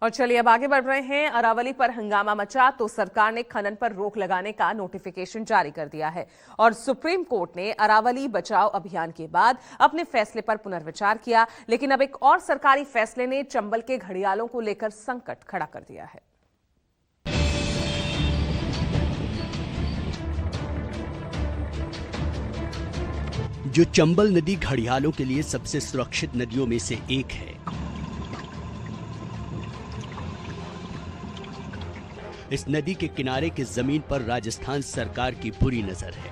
और चलिए अब आगे बढ़ रहे हैं। अरावली पर हंगामा मचा तो सरकार ने खनन पर रोक लगाने का नोटिफिकेशन जारी कर दिया है और सुप्रीम कोर्ट ने अरावली बचाओ अभियान के बाद अपने फैसले पर पुनर्विचार किया। लेकिन अब एक और सरकारी फैसले ने चंबल के घड़ियालों को लेकर संकट खड़ा कर दिया है। जो चंबल नदी घड़ियालों के लिए सबसे सुरक्षित नदियों में से एक है। इस नदी के किनारे की जमीन पर राजस्थान सरकार की बुरी नजर है।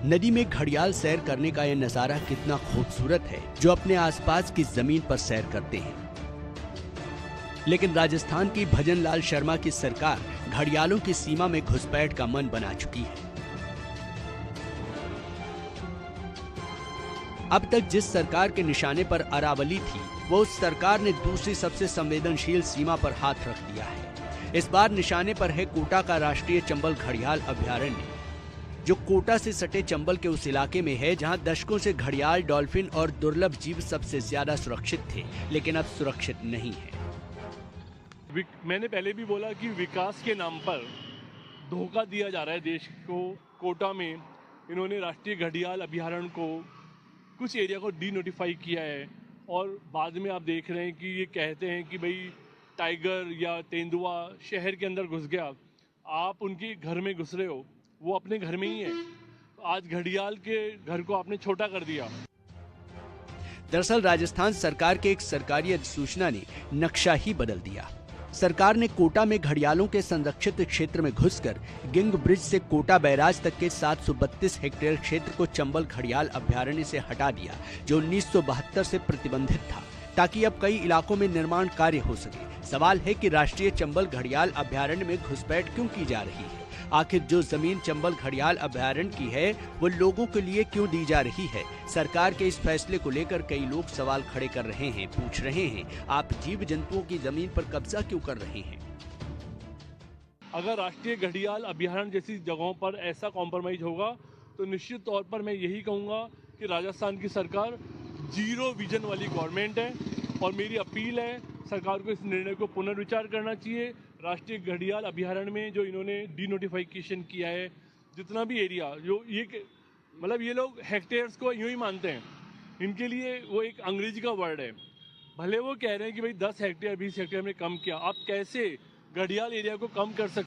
नदी में घड़ियाल सैर करने का यह नजारा कितना खूबसूरत है, जो अपने आसपास की जमीन पर सैर करते हैं। लेकिन राजस्थान की भजन लाल शर्मा की सरकार घड़ियालों की सीमा में घुसपैठ का मन बना चुकी है। अब तक जिस सरकार के निशाने पर अरावली थी, वो उस सरकार ने दूसरी सबसे संवेदनशील सीमा पर हाथ रख दिया है। इस बार निशाने पर है कोटा का राष्ट्रीय चंबल घड़ियाल अभयारण्य, जो कोटा से सटे चंबल के उस इलाके में है जहां दशकों से घड़ियाल, डॉल्फिन और दुर्लभ जीव सबसे ज्यादा सुरक्षित थे, लेकिन अब सुरक्षित नहीं है। मैंने पहले भी बोला कि विकास के नाम पर धोखा दिया जा रहा है देश को। कोटा में इन्होंने राष्ट्रीय घड़ियाल अभयारण्य को कुछ एरिया को डी नोटिफाई किया है और बाद में आप देख रहे हैं कि ये कहते हैं कि भाई टाइगर या तेंदुआ शहर के अंदर घुस गया, आप उनके घर में घुस रहे हो, वो अपने घर में ही है। आज घड़ियाल के घर को आपने छोटा कर दिया। दरअसल राजस्थान सरकार के एक सरकारी अधिसूचना ने नक्शा ही बदल दिया। सरकार ने कोटा में घड़ियालों के संरक्षित क्षेत्र में घुसकर गिंग ब्रिज से कोटा बैराज तक के 732 हेक्टेयर क्षेत्र को चंबल घड़ियाल अभयारण्य से हटा दिया, जो 1972 से प्रतिबंधित था, ताकि अब कई इलाकों में निर्माण कार्य हो सके। सवाल है कि राष्ट्रीय चंबल घड़ियाल अभयारण्य में घुसपैठ क्यों की जा रही है? आखिर जो जमीन चंबल घड़ियाल अभयारण्य की है, वो लोगों के लिए क्यों दी जा रही है? सरकार के इस फैसले को लेकर कई लोग सवाल खड़े कर रहे हैं, पूछ रहे हैं, आप जीव जंतुओं की जमीन पर कब्जा क्यों कर रहे हैं? अगर राष्ट्रीय घड़ियाल अभयारण्य जैसी जगहों पर ऐसा कॉम्प्रोमाइज होगा तो निश्चित तौर पर मैं यही कहूँगा कि राजस्थान की सरकार जीरो विजन वाली गवर्नमेंट है और मेरी अपील है सरकार को इस निर्णय को पुनर्विचार करना चाहिए। राष्ट्रीय घड़ियाल अभयारण्य में जो इन्होंने डी नोटिफिकेशन किया है, जितना भी एरिया जो ये मतलब ये लोग हेक्टेयर्स को यूं ही मानते हैं, इनके लिए वो एक अंग्रेजी का वर्ड है। भले वो कह रहे हैं कि भाई 10 हेक्टेयर 20 हेक्टेयर में कम किया, आप कैसे घड़ियाल एरिया को कम कर सकते?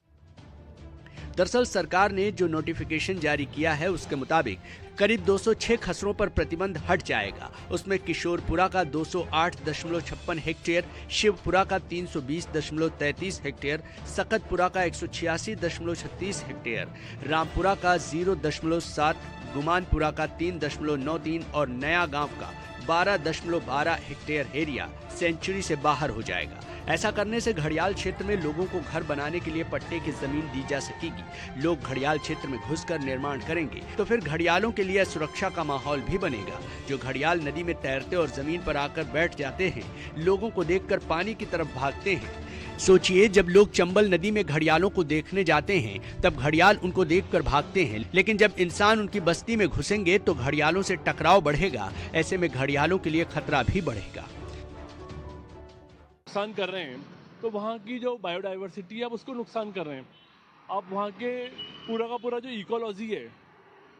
दरअसल सरकार ने जो नोटिफिकेशन जारी किया है, उसके मुताबिक करीब 206 खसरों पर प्रतिबंध हट जाएगा। उसमें किशोरपुरा का 208.56 हेक्टेयर, शिवपुरा का 320.33 हेक्टेयर, सकतपुरा का 186.36 हेक्टेयर, रामपुरा का 0.7, गुमानपुरा का 3.93 और नया गांव का 12.12 हेक्टेयर एरिया सेंचुरी से बाहर हो जाएगा। ऐसा करने से घड़ियाल क्षेत्र में लोगों को घर बनाने के लिए पट्टे की जमीन दी जा सकेगी। लोग घड़ियाल क्षेत्र में घुसकर निर्माण करेंगे तो फिर घड़ियालों के लिए सुरक्षा का माहौल भी बनेगा। जो घड़ियाल नदी में तैरते और जमीन पर आकर बैठ जाते हैं, लोगों को देखकर पानी की तरफ भागते हैं। सोचिए, जब लोग चंबल नदी में घड़ियालों को देखने जाते हैं, तब घड़ियाल उनको देखकर भागते हैं, लेकिन जब इंसान उनकी बस्ती में घुसेंगे तो घड़ियालों से टकराव बढ़ेगा। ऐसे में घड़ियालों के लिए खतरा भी बढ़ेगा। नुकसान कर रहे हैं तो वहाँ की जो बायोडाइवर्सिटी है आप उसको नुकसान कर रहे हैं। आप वहाँ के पूरा का पूरा जो इकोलॉजी है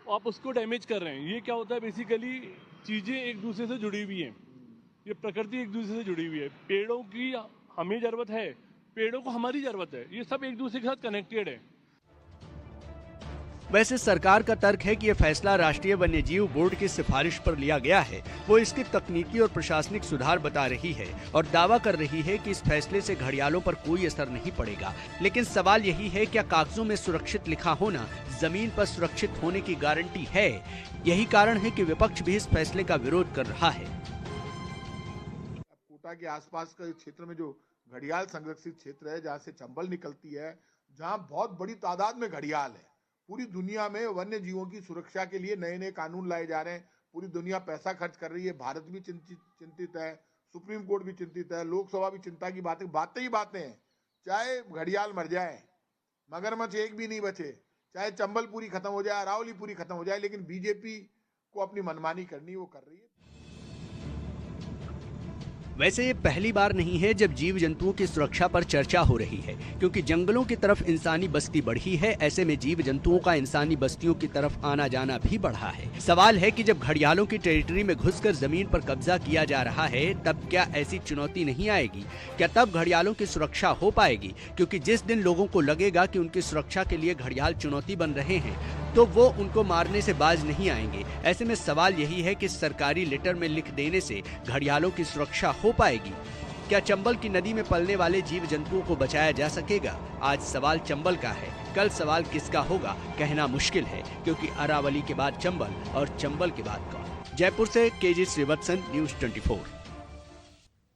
आप उसको डैमेज कर रहे हैं। ये क्या होता है, बेसिकली चीज़ें एक दूसरे से जुड़ी हुई हैं, ये प्रकृति एक दूसरे से जुड़ी हुई है। पेड़ों की हमें ज़रूरत है, पेड़ों को हमारी ज़रूरत है, ये सब एक दूसरे के साथ कनेक्टेड है। वैसे सरकार का तर्क है कि यह फैसला राष्ट्रीय वन्यजीव बोर्ड की सिफारिश पर लिया गया है। वो इसके तकनीकी और प्रशासनिक सुधार बता रही है और दावा कर रही है कि इस फैसले से घड़ियालों पर कोई असर नहीं पड़ेगा। लेकिन सवाल यही है, क्या कागजों में सुरक्षित लिखा होना जमीन पर सुरक्षित होने की गारंटी है? यही कारण है कि विपक्ष भी इस फैसले का विरोध कर रहा है। कोटा के आसपास का क्षेत्र में जो घड़ियाल संरक्षित क्षेत्र है, जहाँ से चंबल निकलती है, जहाँ बहुत बड़ी तादाद में घड़ियाल है, पूरी दुनिया में वन्य जीवों की सुरक्षा के लिए नए नए कानून लाए जा रहे हैं। पूरी दुनिया पैसा खर्च कर रही है, भारत भी चिंतित है, सुप्रीम कोर्ट भी चिंतित है, लोकसभा भी चिंता की बातें ही बातें हैं। चाहे घड़ियाल मर जाए, मगरमच्छ एक भी नहीं बचे, चाहे चंबल पूरी खत्म हो जाए, अरावली पूरी खत्म हो जाए, लेकिन बीजेपी को अपनी मनमानी करनी वो कर रही है। वैसे ये पहली बार नहीं है जब जीव जंतुओं की सुरक्षा पर चर्चा हो रही है, क्योंकि जंगलों की तरफ इंसानी बस्ती बढ़ी है। ऐसे में जीव जंतुओं का इंसानी बस्तियों की तरफ आना जाना भी बढ़ा है। सवाल है कि जब घड़ियालों की टेरिटरी में घुसकर जमीन पर कब्जा किया जा रहा है, तब क्या ऐसी चुनौती नहीं आएगी? क्या तब घड़ियालों की सुरक्षा हो पाएगी? क्योंकि जिस दिन लोगों को लगेगा कि उनकी सुरक्षा के लिए घड़ियाल चुनौती बन रहे हैं, तो वो उनको मारने से बाज नहीं आएंगे। ऐसे में सवाल यही है कि सरकारी लेटर में लिख देने से घड़ियालों की सुरक्षा हो पाएगी? क्या चंबल की नदी में पलने वाले जीव जंतुओं को बचाया जा सकेगा? आज सवाल चंबल का है, कल सवाल किसका होगा कहना मुश्किल है, क्योंकि अरावली के बाद चंबल और चंबल के बाद कौन। जयपुर से केजी श्रीवत्सन, न्यूज़ 24।